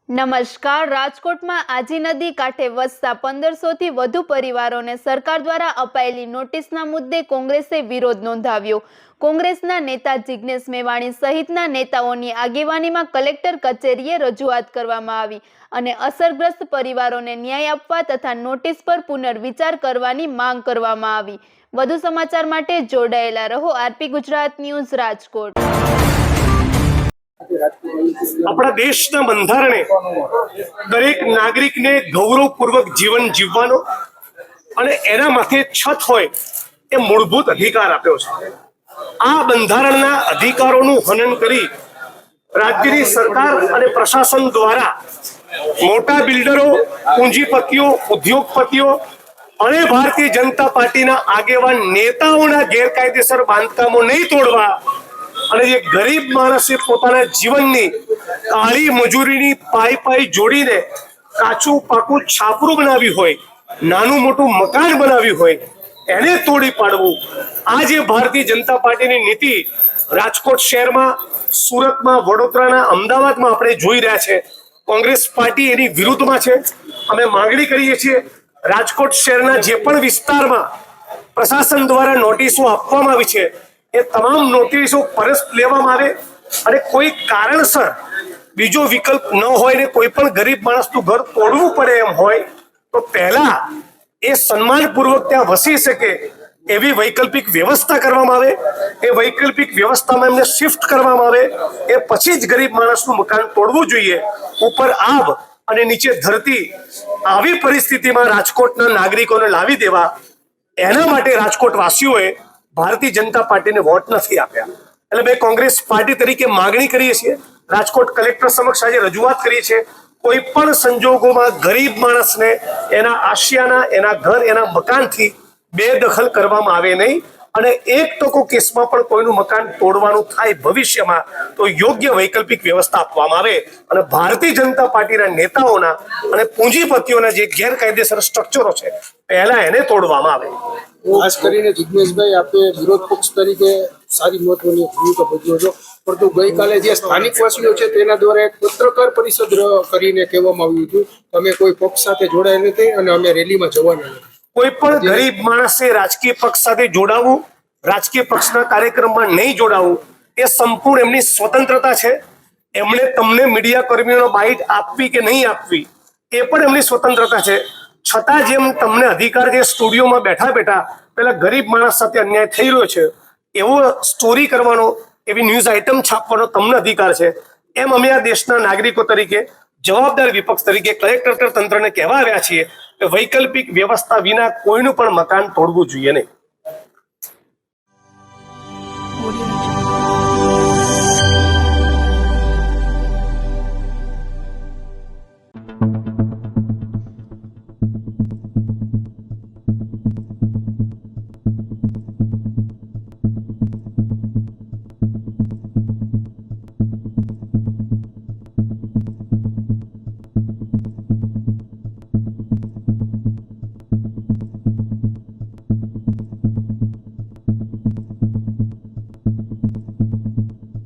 નમસ્કાર। રાજકોટમાં આજી નદી કાંઠે વસતા 1500થી વધુ પરિવારોને સરકાર દ્વારા અપાયેલી નોટિસના મુદ્દે કોંગ્રેસે વિરોધ નોંધાવ્યો। કોંગ્રેસના નેતા જિગ્નેશ મેવાણી સહિતના નેતાઓની આગેવાનીમાં કલેક્ટર કચેરીએ રજૂઆત કરવામાં આવી અને અસરગ્રસ્ત પરિવારોને ન્યાય આપવા તથા નોટિસ પર પુનર્વિચાર કરવાની માંગ કરવામાં આવી। વધુ સમાચાર માટે જોડાયેલા રહો આરપી ગુજરાત ન્યૂઝ રાજકોટ। આપણા દેશના બંધારણે દરેક નાગરિકને ગૌરવપૂર્વક જીવન જીવવાનો અને એના માથે છત હોય એ મૂળભૂત અધિકાર આપ્યો છે। આ બંધારણના અધિકારોનું હનન કરી રાજ્યની સરકાર અને પ્રશાસન દ્વારા મોટા બિલ્ડરો, પૂંજીપતિઓ, ઉદ્યોગપતિઓ અને ભારતીય જનતા પાર્ટીના આગેવાન નેતાઓના ગેરકાયદેસર બાંધકામો નહીં તોડવા અને જે ગરીબ માણસે પોતાના જીવનની કાળી મજૂરીની પાઈ જોડીને કાચું પાકું છાપરું બનાવ્યું હોય, નાનું મોટું મકાન બનાવ્યું હોય, એને તોડી પાડવું, આ જે ભારતીય જનતા પાર્ટીની નીતિ રાજકોટ શહેરમાં, સુરતમાં, વડોદરાના, અમદાવાદમાં આપણે જોઈ રહ્યા છે। કોંગ્રેસ પાર્ટી એની વિરુદ્ધમાં છે। અમે માંગણી કરીએ છીએ રાજકોટ શહેરના જે પણ વિસ્તારમાં પ્રશાસન દ્વારા નોટિસો આપવામાં આવી છે એ તમામ નોટિસો પરત લેવામાં આવે અને કોઈ કારણસર બીજો વિકલ્પ ન હોય ને કોઈ પણ ગરીબ માણસનું ઘર તોડવું પડે એમ હોય તો પહેલા એ સન્માનપૂર્વક ત્યાં વસી શકે એવી વૈકલ્પિક વ્યવસ્થા કરવામાં આવે। એ વૈકલ્પિક વ્યવસ્થામાં એમને શિફ્ટ કરવામાં આવે, એ પછી જ ગરીબ માણસનું મકાન તોડવું જોઈએ। ઉપર આબ અને નીચે ધરતી આવી પરિસ્થિતિમાં રાજકોટના નાગરિકોને લાવી દેવા, એના માટે રાજકોટ વાસીઓએ ભારતીય જનતા પાર્ટીને વોટ નથી આપ્યા। એટલે મેં કોંગ્રેસ પાર્ટી તરીકે માંગણી કરીએ છીએ, રાજકોટ કલેક્ટર સમક્ષ આજે રજૂઆત કરી છે, કોઈ પણ સંજોગોમાં ગરીબ માણસને એના આશિયાના, એના ઘર, એના મકાનથી બેદખલ કરવામાં આવે નહીં અને 1% કેસમાં પણ કોઈનું મકાન તોડવાનું થાય ભવિષ્યમાં તો યોગ્ય વૈકલ્પિક વ્યવસ્થા આપવામાં આવે અને ભારતીય જનતા પાર્ટીના નેતાઓના અને પૂંજીપતિઓના જે ગેરકાયદેસર સ્ટ્રક્ચરો છે પહેલા એને તોડવામાં આવે। ખાસ કરીને જિગ્નેશભાઈ, આપે વિરોધ પક્ષ તરીકે સારી મહત્વની ભૂમિકા ભજવો છો, પરંતુ ગઈકાલે જે સ્થાનિક વાસીઓ છે તેના દ્વારા એક પત્રકાર પરિષદ કરીને કહેવામાં આવ્યું હતું તમે કોઈ પક્ષ સાથે જોડાયા નથી અને અમે રેલીમાં જવાના નથી। કોઈ પણ ગરીબ માણસે રાજકીય પક્ષ સાથે જોડાવું, રાજકીય પક્ષના કાર્યક્રમમાં નહીં જોડાવું એ સંપૂર્ણ એમની સ્વતંત્રતા છે। એમણે તમને મીડિયા કર્મીઓનો બાઇટ આપવી કે નહીં આપવી એ પણ એમની સ્વતંત્રતા છે। છતાં જેમ તમને અધિકાર છે સ્ટુડિયોમાં બેઠા બેઠા પેલા ગરીબ માણસ સાથે અન્યાય થઈ રહ્યો છે એવો સ્ટોરી કરવાનો, એવી ન્યૂઝ આઇટમ છાપવાનો તમને અધિકાર છે, એમ અમે આ દેશના નાગરિકો તરીકે, જવાબદાર વિપક્ષ તરીકે કલેક્ટર તંત્રને કહેવા આવ્યા છીએ કે વૈકલ્પિક વ્યવસ્થા વિના કોઈનું પણ મકાન તોડવું જોઈએ નહીં।